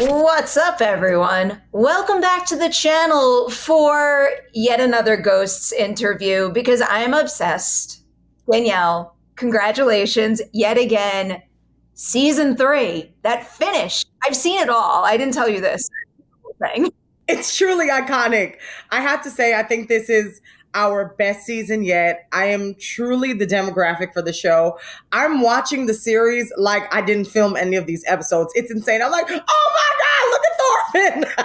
What's up, everyone? Welcome back to the channel for yet another Ghosts interview because I am obsessed. Danielle, congratulations yet again. Season 3, that finished. I've seen it all. I didn't tell you this thing. It's truly iconic. I have to say, I think this is our best season yet. I am truly the demographic for the show. I'm watching the series like I didn't film any of these episodes. It's insane. I'm like, oh my God, look at Thorfinn.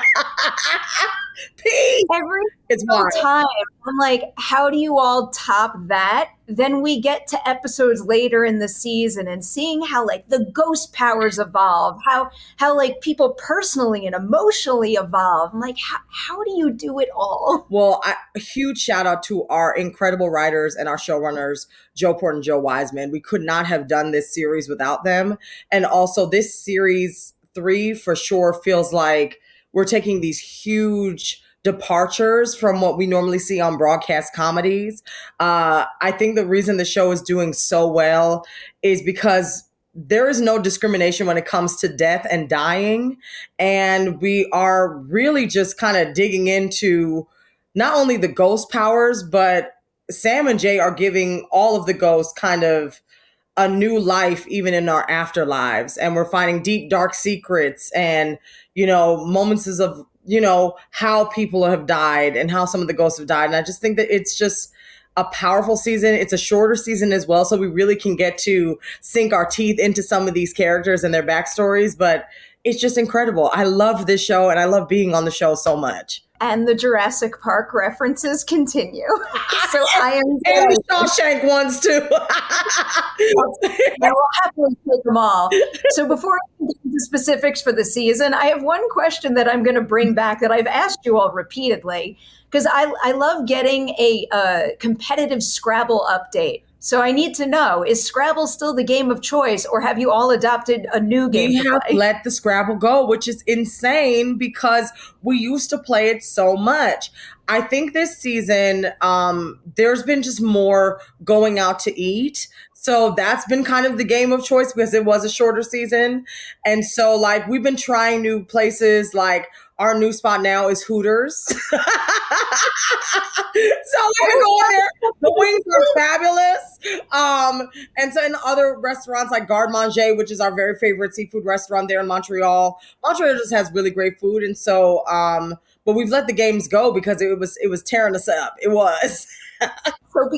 Pete. Every It's single wild. time, I'm like, how do you all top that? Then we get to episodes later in the season and seeing how like the ghost powers evolve, how like people personally and emotionally evolve. I'm like, how do you do it all? Well, a huge shout out to our incredible writers and our showrunners, Joe Port and Joe Wiseman. We could not have done this series without them. And also, this series 3 for sure feels like we're taking these huge departures from what we normally see on broadcast comedies. I think the reason the show is doing so well is because there is no discrimination when it comes to death and dying. And we are really just kind of digging into not only the ghost powers, but Sam and Jay are giving all of the ghosts kind of a new life, even in our afterlives. And we're finding deep, dark secrets and, moments of, how people have died and how some of the ghosts have died. And I just think that it's just a powerful season. It's a shorter season as well. So we really can get to sink our teeth into some of these characters and their backstories. But it's just incredible. I love this show and I love being on the show so much. And the Jurassic Park references continue. So I am And the Shawshank ones too. I will happily take them all. So before I get into specifics for the season, I have one question that I'm going to bring back that I've asked you all repeatedly, because I love getting a competitive Scrabble update. So I need to know, is Scrabble still the game of choice, or have you all adopted a new game We to have play? let the Scrabble go, which is insane because we used to play it so much. I think this season, there's been just more going out to eat. So that's been kind of the game of choice because it was a shorter season. And so like we've been trying new places, like our new spot now is Hooters. So we can go in there. The wings are fabulous. And so in other restaurants like Garde Manger, which is our very favorite seafood restaurant there in Montreal. Montreal just has really great food. And so but we've let the games go because it was tearing us up. It was. So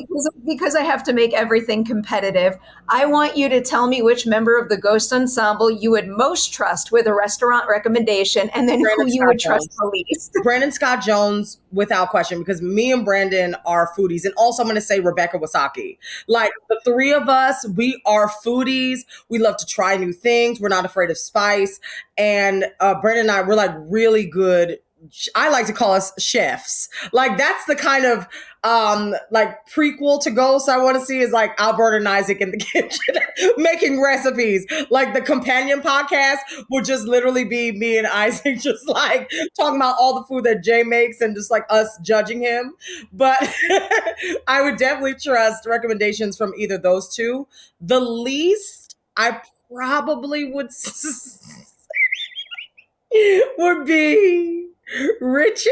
because I have to make everything competitive, I want you to tell me which member of the Ghost Ensemble you would most trust with a restaurant recommendation, and then Brandon who you Scott would trust Jones. the least. Brandon Scott Jones, without question, because me and Brandon are foodies. And also I'm going to say Rebecca Wasaki. Like the three of us, we are foodies. We love to try new things. We're not afraid of spice. And Brandon and I, we're like really good. I like to call us chefs. Like that's the kind of like prequel to Ghost I want to see is like Alberta and Isaac in the kitchen making recipes. Like the companion podcast would just literally be me and Isaac just like talking about all the food that Jay makes and just like us judging him. But I would definitely trust recommendations from either those two. The least I probably would be Richie.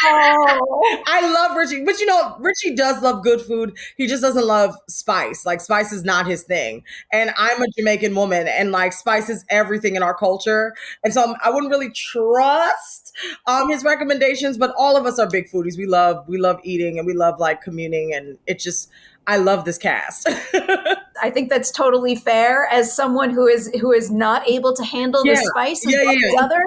Oh, I love Richie, but Richie does love good food. He just doesn't love spice. Like spice is not his thing. And I'm a Jamaican woman, and like spice is everything in our culture. And so I wouldn't really trust his recommendations. But all of us are big foodies. We love eating, and we love like communing, and it just I love this cast. I think that's totally fair. As someone who is not able to handle the Yeah. spice as Yeah, well yeah, as yeah. others,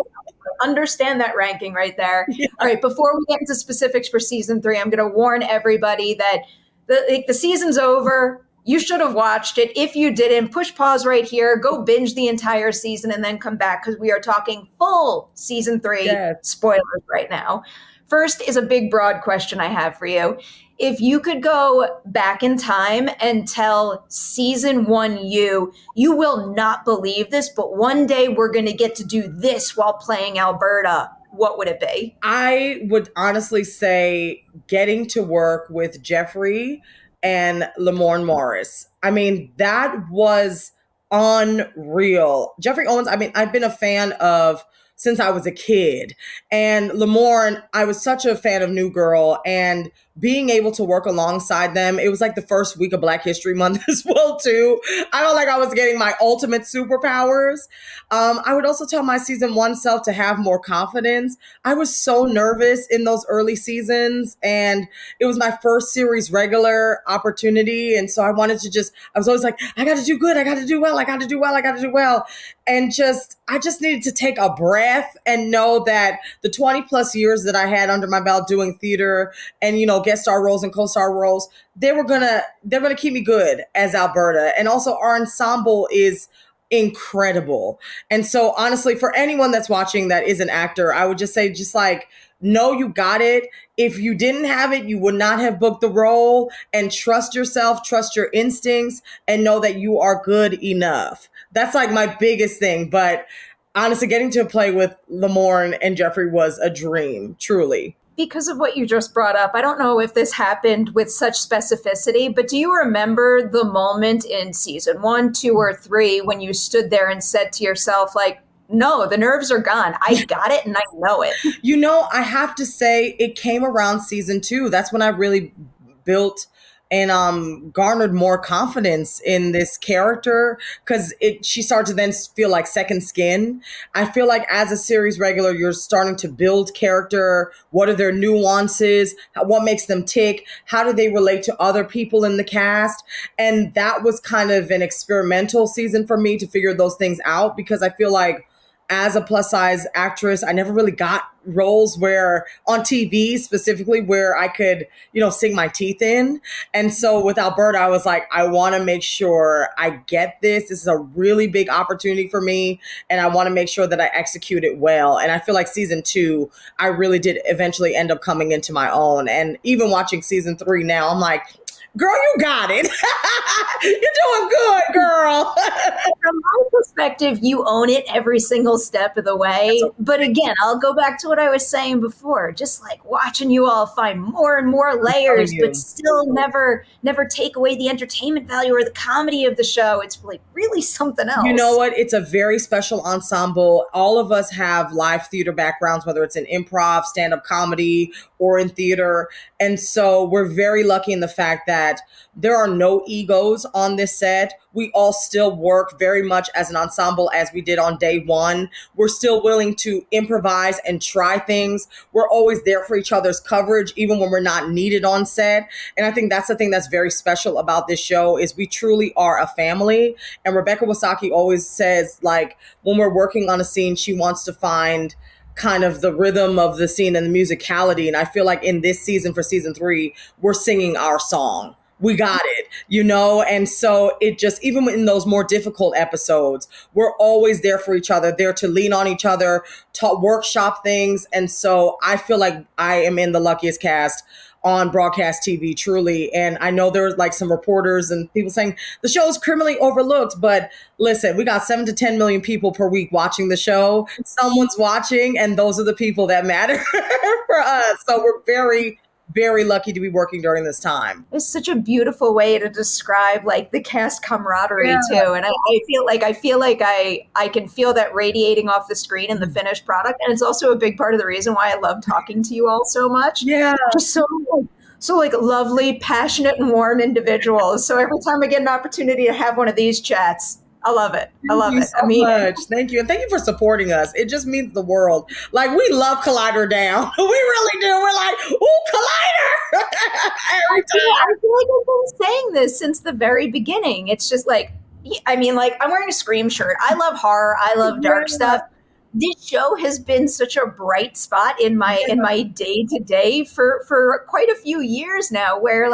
understand that ranking right there. All right, before we get into specifics for season 3, I'm going to warn everybody that the season's over. You should have watched it. If you didn't, push pause right here, go binge the entire season, and then come back because we are talking full season 3 Yes. spoilers right now. First is a big, broad question I have for you. If you could go back in time and tell season 1 you will not believe this, but one day we're going to get to do this while playing Alberta, what would it be? I would honestly say getting to work with Jeffrey and Lamorne Morris. I mean, that was unreal. Jeffrey Owens, I mean, I've been a fan of since I was a kid. And Lamorne, I was such a fan of New Girl, and being able to work alongside them, it was like the first week of Black History Month as well too. I felt like I was getting my ultimate superpowers. I would also tell my season one self to have more confidence. I was so nervous in those early seasons, and it was my first series regular opportunity. And so I wanted to I was always like, I got to do good. I got to do well. I got to do well. I got to do well. And I just needed to take a breath and know that the 20 plus years that I had under my belt doing theater and, guest star roles and co-star roles, they're going to keep me good as Alberta. And also our ensemble is incredible. And so honestly, for anyone that's watching that is an actor, I would just say, know you got it. If you didn't have it, you would not have booked the role, and trust yourself, trust your instincts, and know that you are good enough. That's like my biggest thing. But honestly, getting to play with Lamorne and Jeffrey was a dream, truly. Because of what you just brought up, I don't know if this happened with such specificity, but do you remember the moment in season 1, 2, or 3 when you stood there and said to yourself, like, no, the nerves are gone. I got it and I know it. I have to say it came around season 2. That's when I really built and garnered more confidence in this character, because she started to then feel like second skin. I feel like as a series regular, you're starting to build character. What are their nuances? What makes them tick? How do they relate to other people in the cast? And that was kind of an experimental season for me to figure those things out, because I feel like as a plus size actress, I never really got roles where on TV specifically where I could, sink my teeth in. And so with Alberta, I was like, I want to make sure I get this. This is a really big opportunity for me. And I want to make sure that I execute it well. And I feel like season 2, I really did eventually end up coming into my own. And even watching season 3 now, I'm like, girl, you got it. You're doing good, girl. From my perspective, you own it every single step of the way. But again, I'll go back to what I was saying before. Just like watching you all find more and more layers, but still never take away the entertainment value or the comedy of the show. It's like really something else. You know what? It's a very special ensemble. All of us have live theater backgrounds, whether it's in improv, stand-up comedy, or in theater. And so we're very lucky in the fact that there are no egos on this set. We all still work very much as an ensemble as we did on day one. We're still willing to improvise and try things. We're always there for each other's coverage, even when we're not needed on set. And I think that's the thing that's very special about this show is we truly are a family. And Rebecca Wasaki always says, like, when we're working on a scene, she wants to find kind of the rhythm of the scene and the musicality. And I feel like in this season, for season 3, we're singing our song. We got it, and so it just, even in those more difficult episodes, we're always there for each other, there to lean on each other, to workshop things. And so I feel like I am in the luckiest cast on broadcast TV, truly. And I know there was like some reporters and people saying the show is criminally overlooked, but listen, we got 7 to 10 million people per week watching the show. Someone's watching, and those are the people that matter for us. So we're very, very lucky to be working during this time. It's such a beautiful way to describe like the cast camaraderie too. And I feel like I can feel that radiating off the screen in the finished product. And it's also a big part of the reason why I love talking to you all so much. Yeah. Just so lovely, passionate and warm individuals. So every time I get an opportunity to have one of these chats, I love it. I love it. Thank you so much. Thank you. And thank you for supporting us. It just means the world. Like, we love Collider Down. We really do. We're like, ooh, Collider! Every time. I feel like I've been saying this since the very beginning. It's just like, I'm wearing a Scream shirt. I love horror. I love dark stuff. This show has been such a bright spot in my day-to-day for quite a few years now, where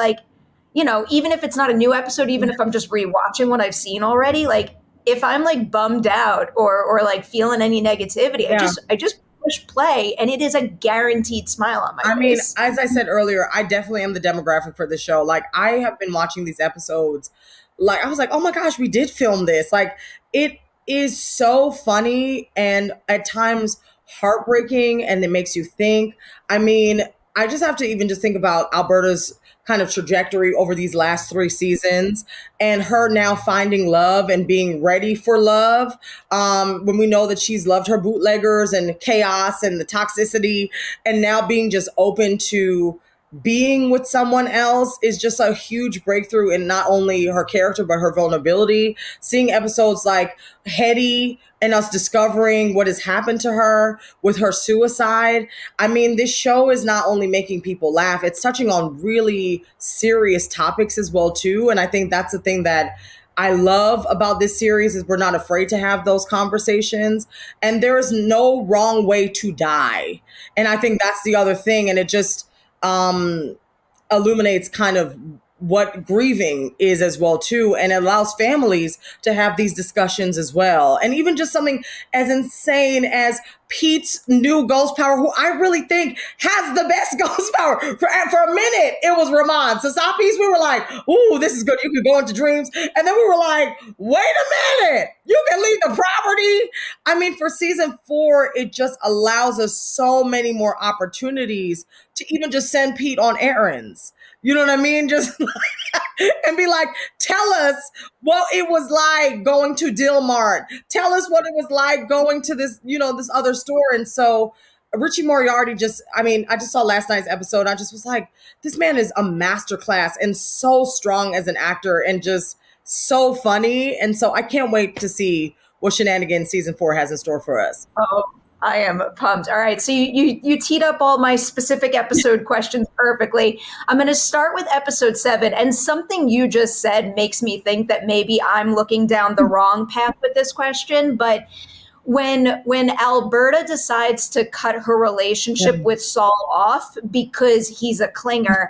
even if it's not a new episode, even if I'm just rewatching what I've seen already, like if I'm like bummed out or like feeling any negativity, I just push play and it is a guaranteed smile on my face. I mean, as I said earlier, I definitely am the demographic for the show. Like, I have been watching these episodes. Like, I was like, oh my gosh, we did film this. Like, it is so funny and at times heartbreaking, and it makes you think. I mean, I just have to even just think about Alberta's kind of trajectory over these last 3 seasons, and her now finding love and being ready for love. When we know that she's loved her bootleggers and chaos and the toxicity, and now being just open to being with someone else is just a huge breakthrough in not only her character, but her vulnerability. Seeing episodes like Hetty and us discovering what has happened to her with her suicide. I mean, this show is not only making people laugh, it's touching on really serious topics as well, too. And I think that's the thing that I love about this series is we're not afraid to have those conversations, and there's no wrong way to die. And I think that's the other thing. And it just, illuminates kind of what grieving is as well too, and allows families to have these discussions as well. And even just something as insane as Pete's new ghost power, who I really think has the best ghost power. For a minute, it was Ramon. Sasapi's, we were like, ooh, this is good. You can go into dreams. And then we were like, wait a minute, you can leave the property. I mean, for season 4, it just allows us so many more opportunities to even just send Pete on errands. You know what I mean? Just and be like, tell us what it was like going to Dilmart. Tell us what it was like going to this, this other store. And so Richie Moriarty I just saw last night's episode. I just was like, this man is a masterclass and so strong as an actor and just so funny. And so I can't wait to see what shenanigans season 4 has in store for us. Oh, I am pumped. All right. So you teed up all my specific episode questions perfectly. I'm going to start with episode 7. And something you just said makes me think that maybe I'm looking down the wrong path with this question. But when Alberta decides to cut her relationship with Saul off because he's a clinger,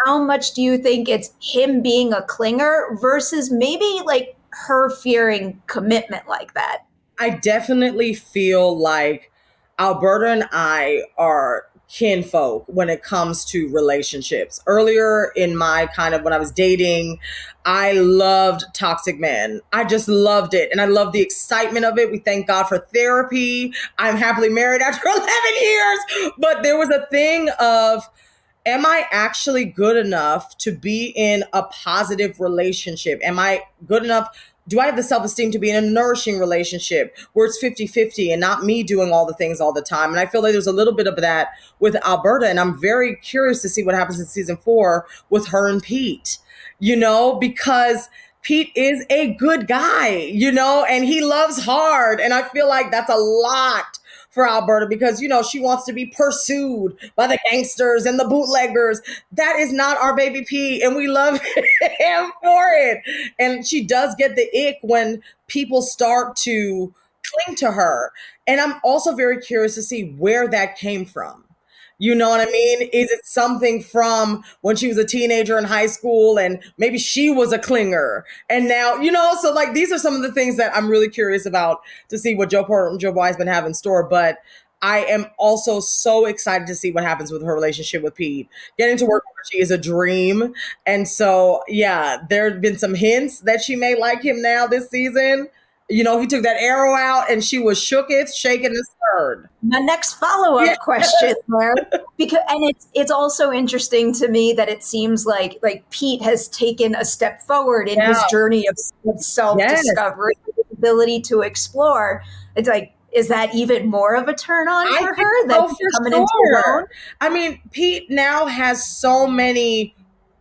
how much do you think it's him being a clinger versus maybe like her fearing commitment like that? I definitely feel like Alberta and I are kinfolk when it comes to relationships. Earlier in my when I was dating, I loved toxic men. I just loved it. And I loved the excitement of it. We thank God for therapy. I'm happily married after 11 years. But there was a thing of, am I actually good enough to be in a positive relationship? Am I good enough? Do I have the self-esteem to be in a nourishing relationship where it's 50-50 and not me doing all the things all the time? And I feel like there's a little bit of that with Alberta. And I'm very curious to see what happens in season 4 with her and Pete, because Pete is a good guy, and he loves hard. And I feel like that's a lot for Alberta because, she wants to be pursued by the gangsters and the bootleggers. That is not our baby Pete, and we love him for it. And she does get the ick when people start to cling to her. And I'm also very curious to see where that came from. You know what I mean? Is it something from when she was a teenager in high school and maybe she was a clinger and now, so like these are some of the things that I'm really curious about to see what Joe Porter and Joe Wiseman have in store. But I am also so excited to see what happens with her relationship with Pete. Getting to work with her, she is a dream. And so, yeah, there have been some hints that she may like him now this season. He took that arrow out and she was shaking and stirred. My next follow-up question there, it's also interesting to me that it seems like Pete has taken a step forward in his journey of self-discovery, his ability to explore. It's like, is that even more of a turn on for her than coming into her own? I mean, Pete now has so many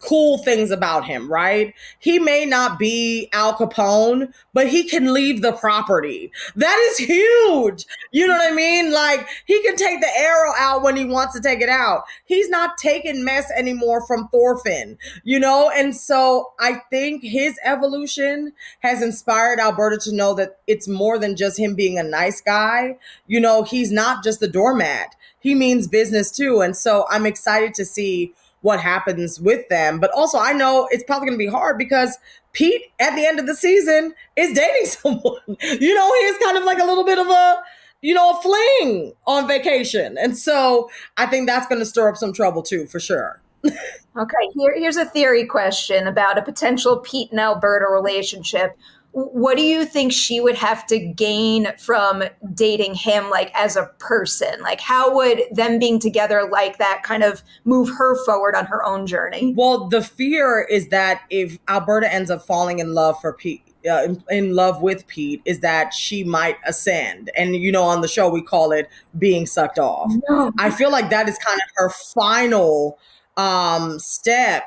cool things about him, right? He may not be Al Capone, but he can leave the property. That is huge. You know what I mean? Like, he can take the arrow out when he wants to take it out. He's not taking mess anymore from Thorfinn, And so I think his evolution has inspired Alberta to know that it's more than just him being a nice guy. He's not just the doormat. He means business too. And so I'm excited to see what happens with them. But also I know it's probably going to be hard because Pete at the end of the season is dating someone. He is kind of like a little bit of a fling on vacation. And so I think that's going to stir up some trouble too, for sure. Okay, here's a theory question about a potential Pete and Alberta relationship. what do you think she would have to gain from dating him, like as a person? Like, how would them being together like that kind of move her forward on her own journey? Well, the fear is that if Alberta ends up falling in love for Pete, in love with Pete, is that she might ascend. And, on the show, we call it being sucked off. No. I feel like that is kind of her final step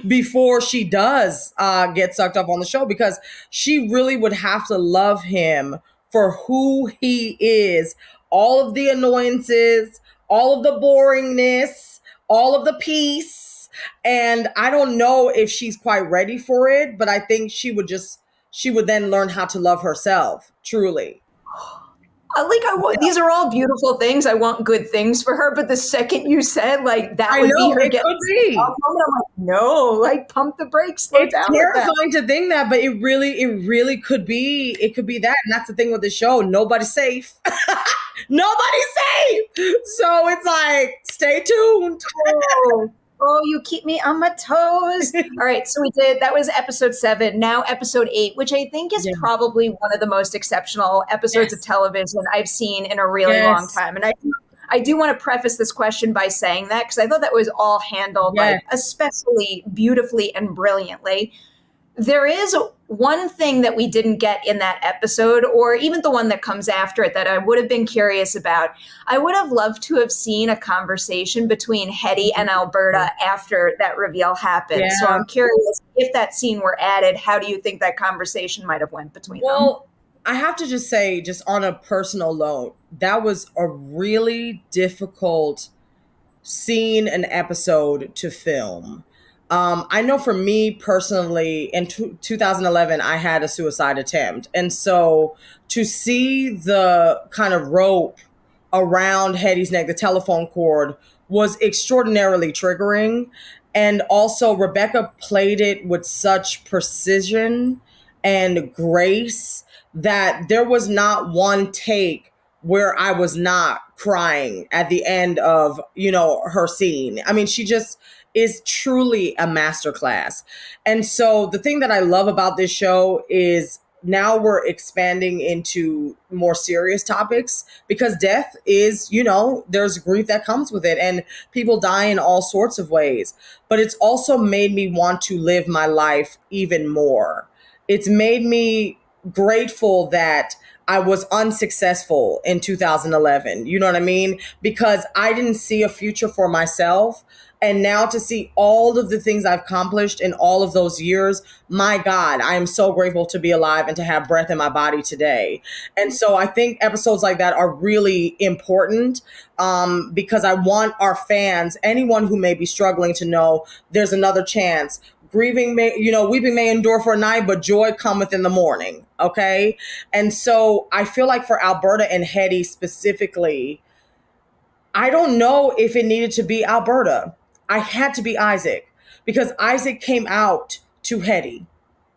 before she does get sucked up on the show, because she really would have to love him for who he is. All of the annoyances, all of the boringness, all of the peace. And I don't know if she's quite ready for it, but I think she would then learn how to love herself, truly. These are all beautiful things. I want good things for her. But the second you said like that would be her it getting could be. I'm like, no, like pump the brakes, slow It's down. With that. terrifying to think that, but it really could be. It could be that, and that's the thing with the show. Nobody's safe. Nobody's safe. So it's like, stay tuned. Oh, you keep me on my toes. All right, so that was episode 7. Now episode 8, which I think is probably one of the most exceptional episodes of television I've seen in a really long time. And I do want to preface this question by saying that, because I thought that was all handled like especially beautifully and brilliantly. There is one thing that we didn't get in that episode, or even the one that comes after it, that I would have been curious about. I would have loved to have seen a conversation between Hetty and Alberta after that reveal happened. Yeah. So I'm curious, if that scene were added, how do you think that conversation might have went between them? Well, I have to just say, just on a personal note, that was a really difficult scene and episode to film. I know for me personally, in 2011, I had a suicide attempt. And so to see the kind of rope around Hetty's neck, the telephone cord, was extraordinarily triggering. And also Rebecca played it with such precision and grace that there was not one take where I was not crying at the end of, her scene. I mean, she just is truly a masterclass. And so the thing that I love about this show is now we're expanding into more serious topics, because death is, there's grief that comes with it, and people die in all sorts of ways. But it's also made me want to live my life even more. It's made me grateful that I was unsuccessful in 2011. You know what I mean? Because I didn't see a future for myself. And now to see all of the things I've accomplished in all of those years, my God, I am so grateful to be alive and to have breath in my body today. And so I think episodes like that are really important, because I want our fans, anyone who may be struggling, to know there's another chance. Weeping may endure for a night, but joy cometh in the morning. Okay. And so I feel like for Alberta and Hetty specifically, I don't know if it needed to be Alberta. I had to be Isaac, because Isaac came out to Hetty.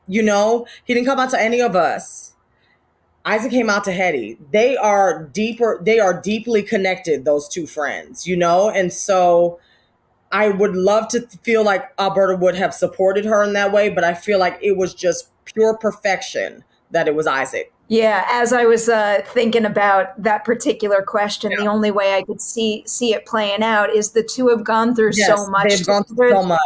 He didn't come out to any of us. Isaac came out to Hetty. They are deeply connected, those two friends, and so I would love to feel like Alberta would have supported her in that way, but I feel like it was just pure perfection that it was Isaac. Yeah, as I was thinking about that particular question, the only way I could see it playing out is the two have gone through so much. They've gone through so much.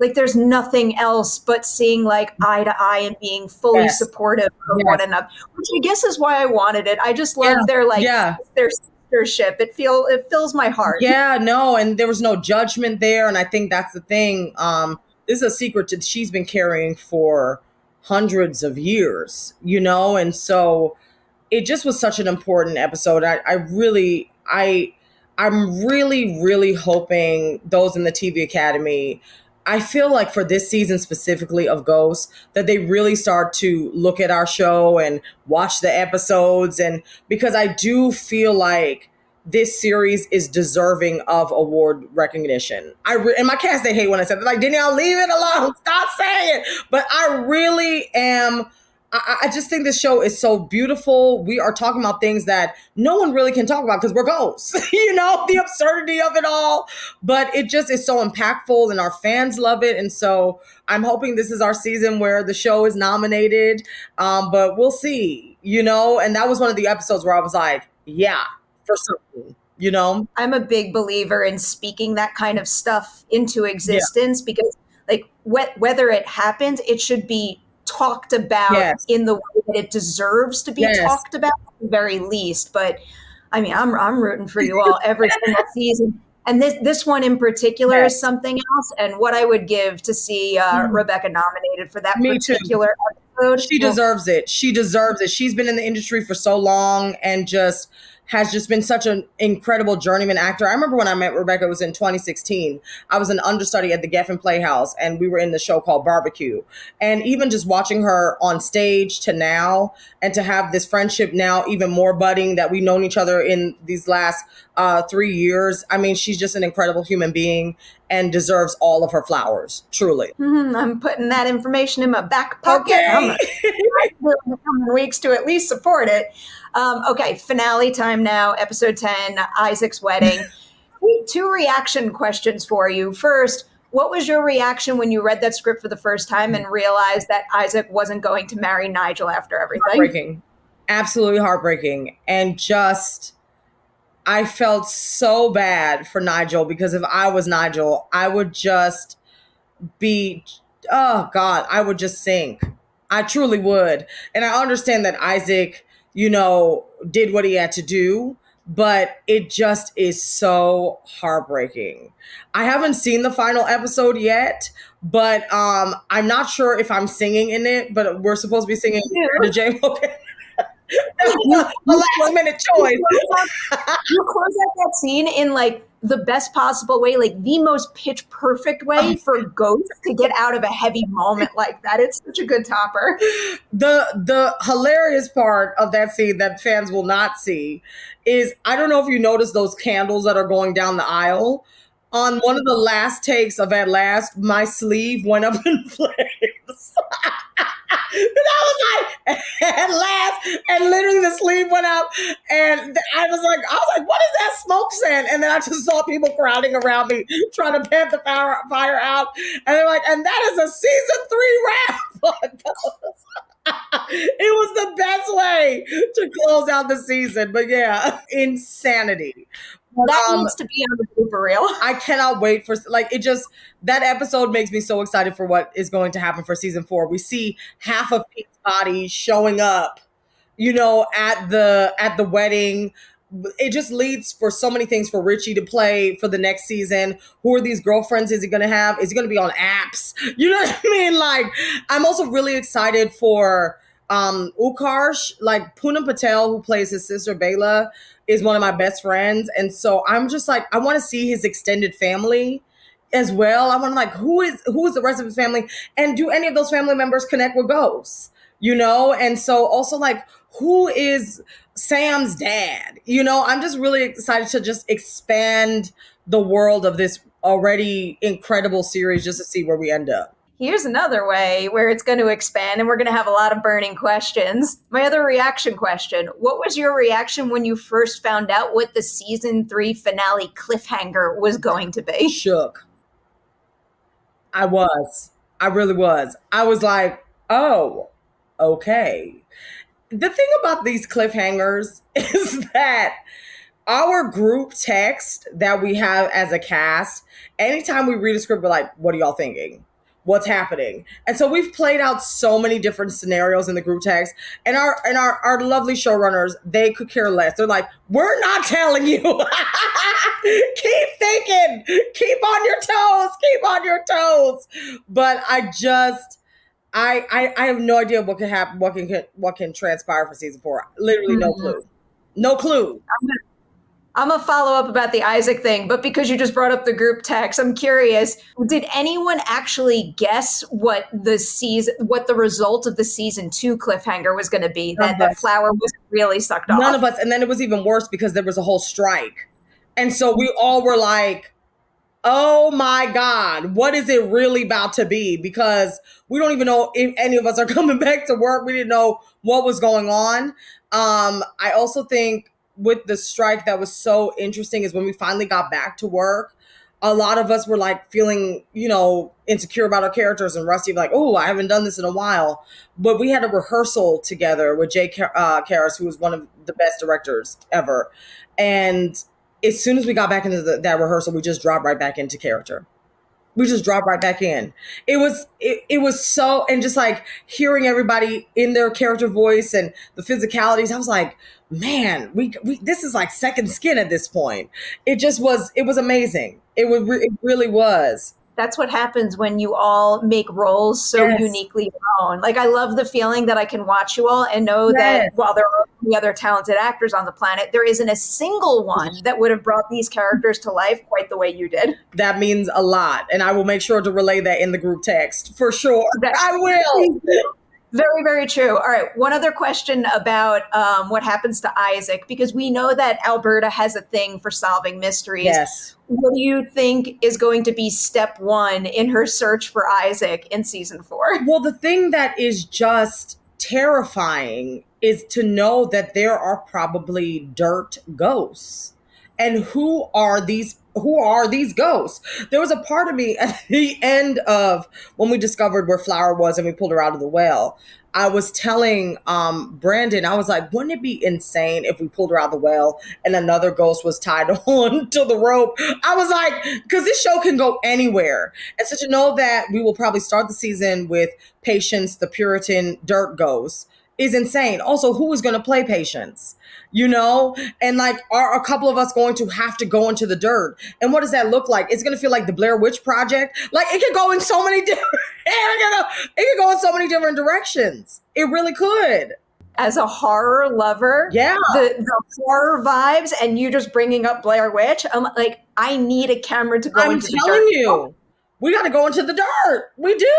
There's nothing else but seeing like eye to eye and being fully supportive of one another, which I guess is why I wanted it. I just love their sistership. It fills my heart. Yeah, no, and there was no judgment there, and I think that's the thing. This is a secret that she's been carrying for hundreds of years, and so it just was such an important episode. I'm really, really hoping those in the TV Academy, I feel like for this season specifically of Ghost, that they really start to look at our show and watch the episodes, and because I do feel like this series is deserving of award recognition. And my cast, they hate when I say that, like, Danielle, leave it alone, stop saying it. But I really am. I just think this show is so beautiful. We are talking about things that no one really can talk about because we're ghosts, the absurdity of it all. But it just is so impactful and our fans love it. And so I'm hoping this is our season where the show is nominated. But we'll see, and that was one of the episodes where I was like, yeah, for certain. I'm a big believer in speaking that kind of stuff into existence because like whether it happens, it should be talked about in the way that it deserves to be talked about at the very least. But I mean, I'm rooting for you all every single season. And this one in particular is something else. And what I would give to see Rebecca nominated for that particular episode. She deserves it. She deserves it. She's been in the industry for so long and has just been such an incredible journeyman actor. I remember when I met Rebecca, it was in 2016. I was an understudy at the Geffen Playhouse, and we were in the show called Barbecue. And even just watching her on stage to now, and to have this friendship now even more budding that we've known each other in these last 3 years. I mean, she's just an incredible human being and deserves all of her flowers, truly. I'm putting that information in my back pocket. I'm coming weeks to at least support it. Okay, finale time now, episode 10, Isaac's wedding. 2 reaction questions for you. First, what was your reaction when you read that script for the first time and realized that Isaac wasn't going to marry Nigel after everything? Heartbreaking. Absolutely heartbreaking. And I felt so bad for Nigel because if I was Nigel, I would just I would just sink. I truly would. And I understand that Isaac, did what he had to do, but it just is so heartbreaking. I haven't seen the final episode yet, but I'm not sure if I'm singing in it, but we're supposed to be singing the James. Okay. A last minute choice. You close out that scene in like the best possible way, like the most pitch perfect way for Ghost to get out of a heavy moment like that. It's such a good topper. The hilarious part of that scene that fans will not see is, I don't know if you noticed those candles that are going down the aisle. On one of the last takes of At Last, my sleeve went up in flames. And I was like, At Last, and literally the sleeve went up, and I was like, what is that smoke scent? And then I just saw people crowding around me trying to pant the fire out, and they're like, and that is a season 3 wrap. It was the best way to close out the season, but yeah, insanity. That needs to be on the blooper reel. I cannot wait for that episode makes me so excited for what is going to happen for season 4. We see half of Pete's body showing up, at the wedding. It just leads for so many things for Richie to play for the next season. Who are these girlfriends is he going to have? Is he going to be on apps? You know what I mean? Like, I'm also really excited for Utkarsh, like Poonam Patel, who plays his sister Bela, is one of my best friends. And so I'm just like, I want to see his extended family as well. I want to like, who is the rest of his family? And do any of those family members connect with ghosts? And so also like, who is Sam's dad? I'm just really excited to just expand the world of this already incredible series just to see where we end up. Here's another way where it's going to expand, and we're going to have a lot of burning questions. My other reaction question: what was your reaction when you first found out what the season 3 finale cliffhanger was going to be? Shook. I really was. I was like, oh, okay. The thing about these cliffhangers is that our group text that we have as a cast, anytime we read a script, we're like, what are y'all thinking? What's happening? And so we've played out so many different scenarios in the group text, and our lovely showrunners, they could care less. They're like, we're not telling you. Keep thinking, keep on your toes. But I have no idea what can happen, what can transpire for season 4. Literally no clue. I'm going to follow up about the Isaac thing, but because you just brought up the group text, I'm curious, did anyone actually guess what the result of the season 2 cliffhanger was going to be? That the flower was really sucked off? None of us. And then it was even worse because there was a whole strike. And so we all were like, Oh my God, what is it really about to be? Because we don't even know if any of us are coming back to work. We didn't know what was going on. I also think with the strike that was so interesting is when we finally got back to work, a lot of us were like feeling, insecure about our characters, and Rusty like, oh, I haven't done this in a while. But we had a rehearsal together with Jay Karras, who was one of the best directors ever. And as soon as we got back into that rehearsal, we just dropped right back into character. We just dropped right back in. It was so, and just like hearing everybody in their character voice and the physicalities, I was like, man, we this is like second skin at this point. It was amazing. It really was. That's what happens when you all make roles so Yes. uniquely your own. Like, I love the feeling that I can watch you all and know Yes. that while there are many other talented actors on the planet, there isn't a single one that would have brought these characters to life quite the way you did. That means a lot, and I will make sure to relay that in the group text for sure. I will. Very, very true. All right. One other question about what happens to Isaac, because we know that Alberta has a thing for solving mysteries. Yes. What do you think is going to be step one in her search for Isaac in season 4? Well, the thing that is just terrifying is to know that there are probably dirt ghosts. And who are these ghosts? There was a part of me at the end of when we discovered where Flower was and we pulled her out of the well. I was telling Brandon, I was like, wouldn't it be insane if we pulled her out of the well and another ghost was tied on to the rope? I was like, because this show can go anywhere. And so to know that we will probably start the season with Patience, the Puritan dirt ghost, is insane. Also, who is going to play Patience? And like, are a couple of us going to have to go into the dirt? And what does that look like? It's going to feel like the Blair Witch Project. Like, it could go in so many different, it could go in so many different directions. It really could. As a horror lover, Yeah. the horror vibes, and you just bringing up Blair Witch, I'm like, I need a camera to go I'm into the dirt. telling you, we got to go into the dirt. We do.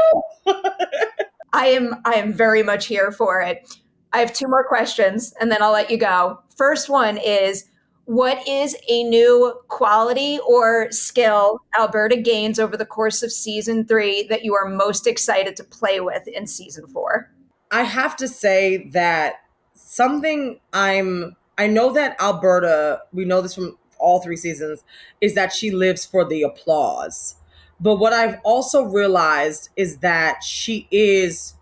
I am very much here for it. I have 2 more questions and then I'll let you go. First one is, what is a new quality or skill Alberta gains over the course of season 3 that you are most excited to play with in season 4? I have to say that I know that Alberta, we know this from all 3 seasons, is that she lives for the applause. But what I've also realized is that she is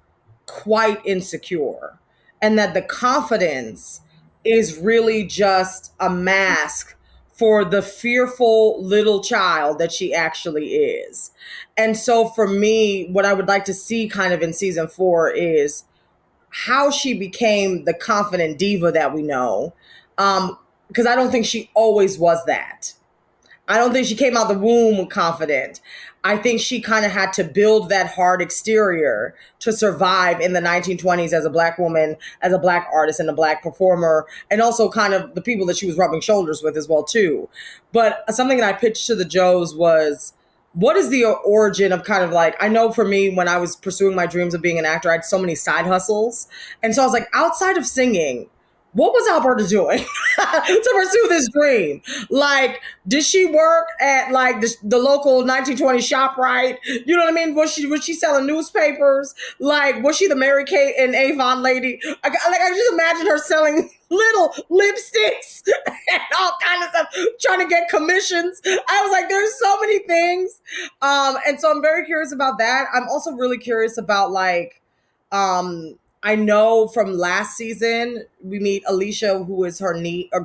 quite insecure, and that the confidence is really just a mask for the fearful little child that she actually is. And so for me, what I would like to see kind of in season 4 is how she became the confident diva that we know. Because I don't think she always was that. I don't think she came out the womb confident. I think she kind of had to build that hard exterior to survive in the 1920s as a Black woman, as a Black artist and a Black performer, and also kind of the people that she was rubbing shoulders with as well too. But something that I pitched to the Joes was, what is the origin of kind of like, I know for me, when I was pursuing my dreams of being an actor, I had so many side hustles. And so I was like, outside of singing, what was Alberta doing to pursue this dream? Like, did she work at like the local 1920 ShopRite? You know what I mean? Was she selling newspapers? Like, was she the Mary Kay and Avon lady? I just imagine her selling little lipsticks and all kind of stuff, trying to get commissions. I was like, there's so many things. And so I'm very curious about that. I'm also really curious about like, I know from last season, we meet Alicia, who is her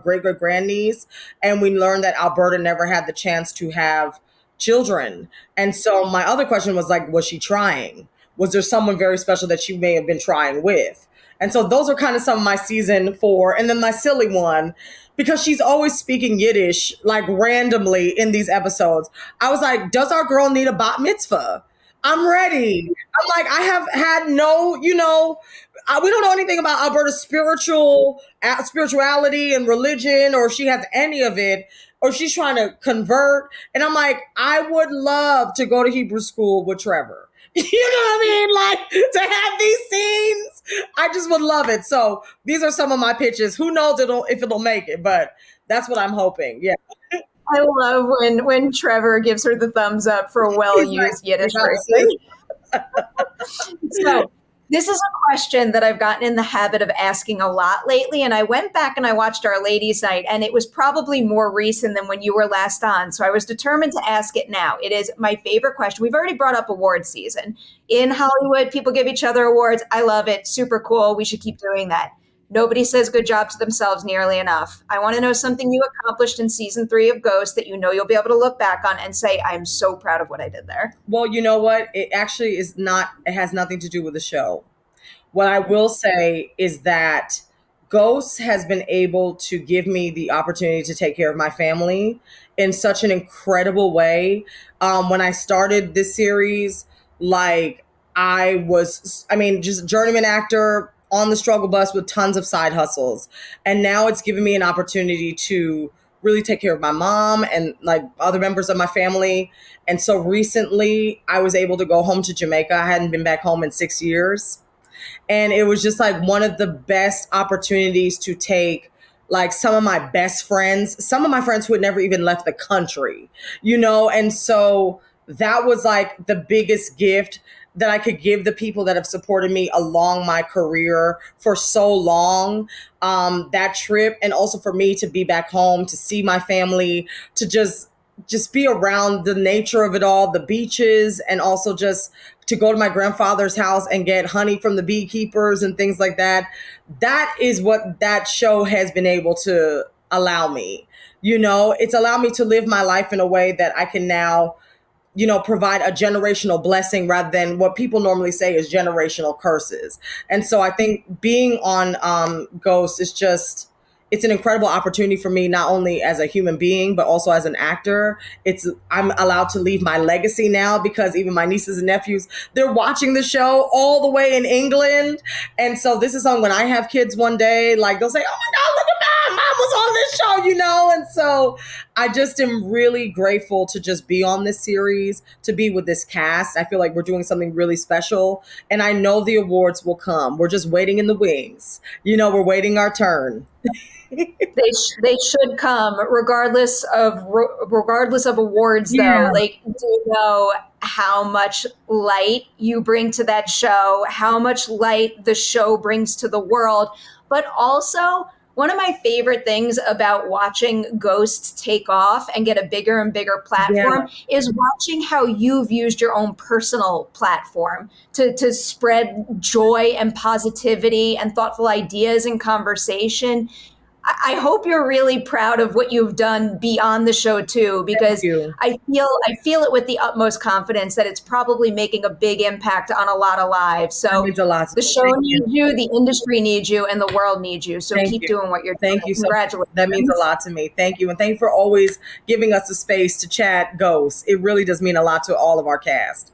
great-great-grandniece, and we learned that Alberta never had the chance to have children. And so my other question was like, was she trying? Was there someone very special that she may have been trying with? And so those are kind of some of my season 4. And then my silly one, because she's always speaking Yiddish, like randomly in these episodes. I was like, does our girl need a bat mitzvah? I'm ready. I'm like, I have had no, we don't know anything about Alberta's spirituality and religion, or if she has any of it, or she's trying to convert. And I'm like, I would love to go to Hebrew school with Trevor. You know what I mean? Like, to have these scenes, I just would love it. So these are some of my pitches. Who knows if it'll make it, but that's what I'm hoping. Yeah. I love when Trevor gives her the thumbs up for a well-used Yiddish phrase. So this is a question that I've gotten in the habit of asking a lot lately. And I went back and I watched our ladies' night, and it was probably more recent than when you were last on. So I was determined to ask it now. It is my favorite question. We've already brought up award season. In Hollywood, people give each other awards. I love it. Super cool. We should keep doing that. Nobody says good job to themselves nearly enough. I want to know something you accomplished in season 3 of Ghost that you know you'll be able to look back on and say, I'm so proud of what I did there. Well, you know what? It actually is not, it has nothing to do with the show. What I will say is that Ghost has been able to give me the opportunity to take care of my family in such an incredible way. When I started this series, like just journeyman actor on the struggle bus with tons of side hustles. And now it's given me an opportunity to really take care of my mom and like other members of my family. And so recently I was able to go home to Jamaica. I hadn't been back home in 6 years. And it was just like one of the best opportunities to take like some of my best friends, some of my friends who had never even left the country, and so that was like the biggest gift that I could give the people that have supported me along my career for so long. That trip, and also for me to be back home, to see my family, to just be around the nature of it all, the beaches, and also just to go to my grandfather's house and get honey from the beekeepers and things like that. That is what that show has been able to allow me. It's allowed me to live my life in a way that I can now provide a generational blessing rather than what people normally say is generational curses. And so I think being on Ghost is it's an incredible opportunity for me, not only as a human being, but also as an actor. I'm allowed to leave my legacy now because even my nieces and nephews, they're watching the show all the way in England. And so this is something when I have kids one day, like they'll say, oh my God, look at mom was on this show, And so I just am really grateful to just be on this series, to be with this cast. I feel like we're doing something really special. And I know the awards will come. We're just waiting in the wings. We're waiting our turn. They should come regardless of awards, though. Yeah. Like, do you know how much light you bring to that show, how much light the show brings to the world, but also one of my favorite things about watching Ghosts take off and get a bigger and bigger platform is watching how you've used your own personal platform to spread joy and positivity and thoughtful ideas and conversation. I hope you're really proud of what you've done beyond the show too, because I feel it with the utmost confidence that it's probably making a big impact on a lot of lives. So the show needs you, the industry needs you, and the world needs you. So keep doing what you're doing. Thank you. Congratulations. That means a lot to me. Thank you. And thank you for always giving us the space to chat Ghosts. It really does mean a lot to all of our cast.